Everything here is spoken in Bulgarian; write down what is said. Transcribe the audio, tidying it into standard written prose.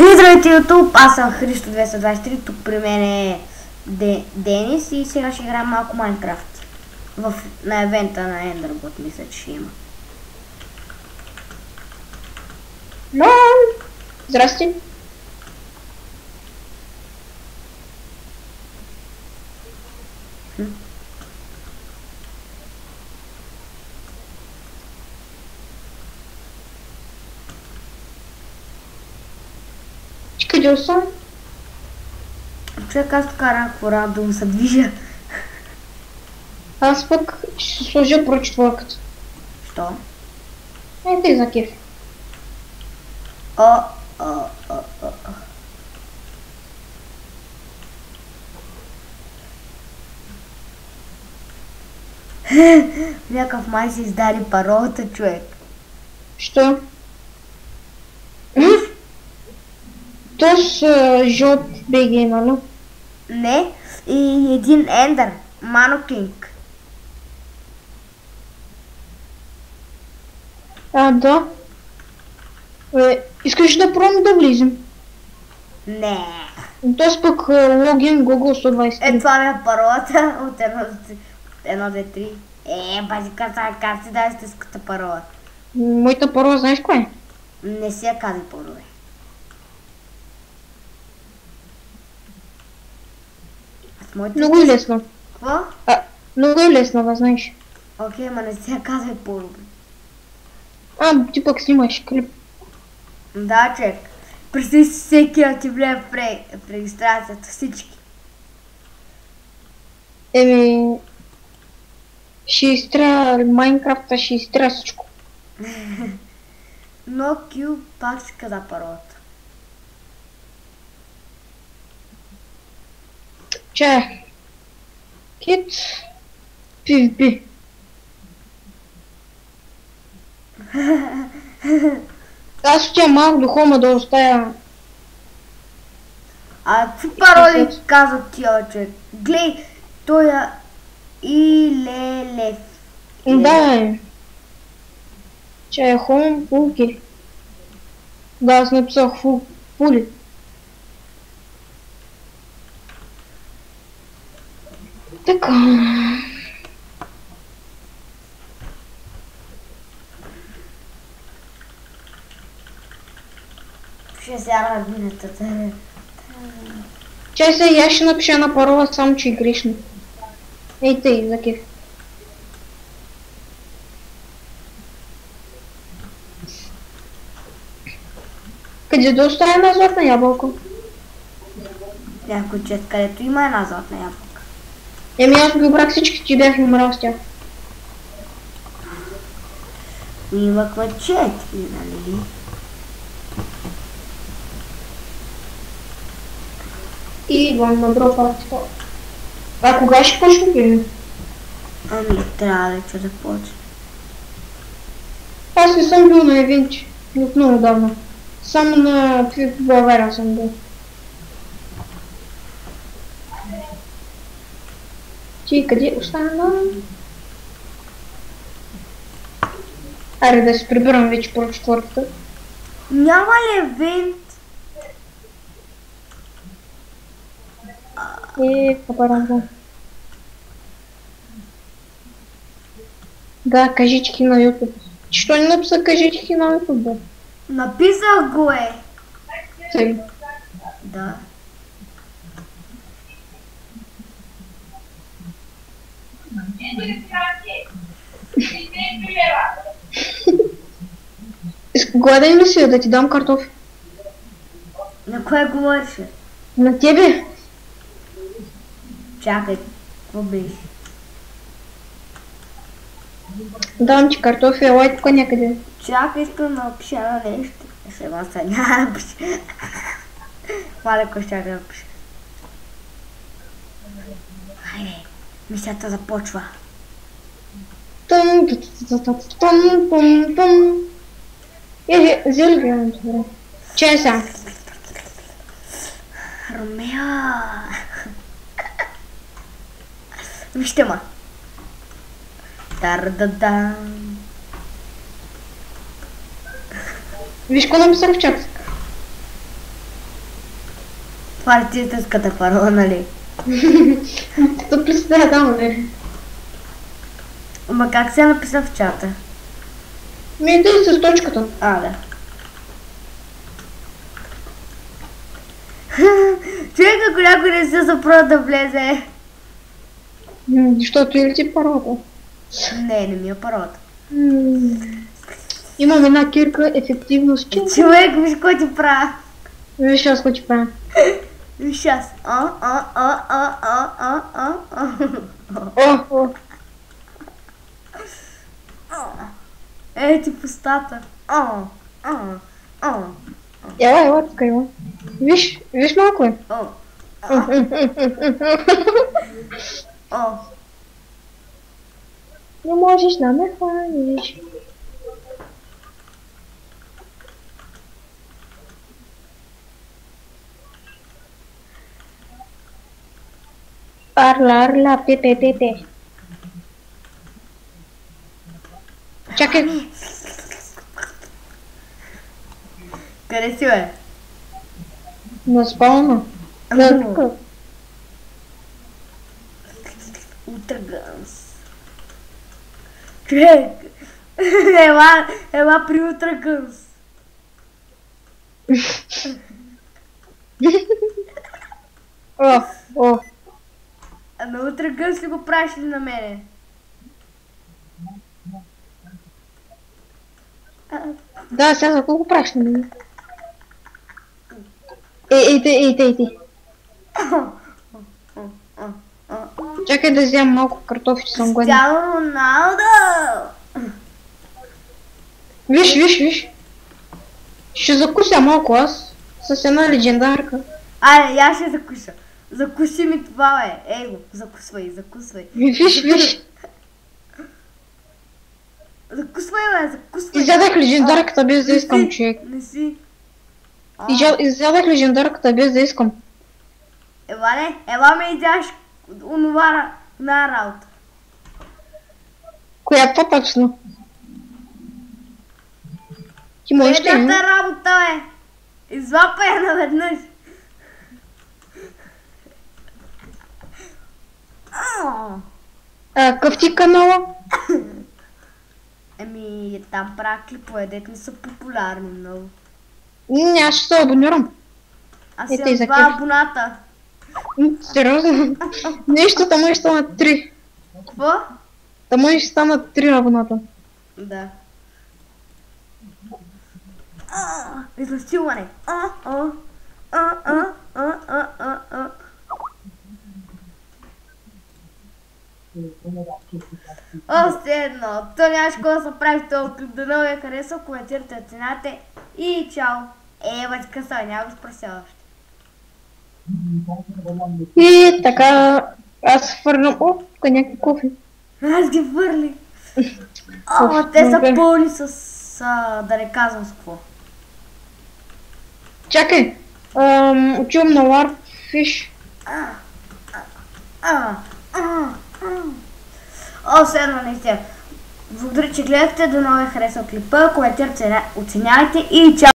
И здравейте, YouTube, аз съм Христо 223, тук при мен е Денис и сега ще играем малко Майнкрафт. На евента на Enderbot мисля, че ще има. Здрасти. Къде остана? Човек, аз тук някакво рандом се движа. Аз пък ще сложа прочетворката. Що? Ей, за кеф. Някакъв май си издаде паролата, човек. Що? То с жълт БГ, нали? Не, и един Ендър, Мано Кинг. Да. Искаш да пробвам да влизам? Не. Тоест пък логин Google 123. Това ми е паролата от 1, 2, 3. Базика, как си даде стиската парола? Моята парола знаеш кое е? Не си я казай по-добре. Много е лесно. Какво? Много е лесно, да знаеш. Окей, ма не си я казвай по-добре. Ти пък снимаш клип. Да, човек. Представи си всеки да ти влезе в регистрацията, всички. Ще изтря Майнкрафта, ще изтря всичко. Но Q пак си каза паролата. Чай. Кит. PvP. Аз отивам малко до хома да оставя. Какви пароли казват тия, човек? Глей, той е Илелев. Да, е. Чай, хом, фулки. Да, аз написах фули. Така. Ще сега разминатата. Чай сега, я ще напиша на парола, само че е грешно. Ей тъй, за кеф. Къде да оставя една златна ябълка? Някой чет, където има една златна ябълка. Аз ги обрах всички, ти бях умрал с тях. Има квачети, нали? И идвам на дропа. Кога ще почне фильм? Трябва вече да почне. Аз не съм бил на евенти. От много давна. Само на България съм бил. Ти къде остана? Аре да се прибирам вече по четвъртата. Няма ли евент? Папаранго. Да, кажички на YouTube. Що не написа кажички на YouTube, бе? Написах го е. Цели. Да. Гладен ли си да ти дам картофи? На кое говориш? На тебе? Чакай, какво беше? Давам ти картофи, елай тук някъде. Чакай, искам да напиша на нещо. Сега се няма да напиша. Малеко ще да напиша. Хайде, мисията започва. Взели ли добре? Чай сега. Ромео. Вижте ма. Тар-да-дам. Виж какво написах в чат. Това е истинската парола, нали? Тук ли сте там, бе? Ама как се написа в чата? Ми да с точката. А, да. Човек, ако някой не се запра да влезе. Защото или ти паролата? Не ми е паролата. Имам една кирка, ефективност. Човек, виж кой ти правя. Виж аз какво ти правя. Виж аз. О. Ей ти пустата. Ела, тук има. Виж малко е. Не можеш да ме хванеш. Арла, пе. Чакай. Къде си, бе? На спална. Тук. Утрагънс. Човек! Ела при Утрагънс. О. А на Утрагънс ли го правиш ли на мене? Да, сега за колко правиш на мен? Ей, ти. Чакай да взема малко картофи, че съм гладен. Cristiano Ronaldo! Виж. Ще закуся малко аз. С една легендарка. Айде, я ще закуша. Закуси ми това, бе. Ей го, закусвай. Виж. Закусвай, бе. Изядах легендарката без да искам, човек. Не си. Изядах легендарката без да искам. Ела ме идяш онова на работа. Коя по-точно? Ти можеш ли? Едната работа, бе. Извапай я наведнъж. Къв ти канала? Там правя клипове, дет не са популярни много. Аз ще се абонирам. Аз имам 2 абоната. Сериозно? Нещо, тъмъй ще станат 3. Какво? Тъмъй ще станат 3 абоната. Да. Изнасилване. Още едно. То нямаш какво да се прави в този клип. Да много я харесал, коментирайте, оценявайте и чао. Бачка са, няма го спрося още. И така, аз хвърлям, тук някакви кофи. Аз ги върли. Те са пълни с, да не казвам с какво. Чакай, отивам на Warfish. Седно наистина. Благодаря, че гледахте, до новия харесал клипа, коментирайте, оценявайте и чао!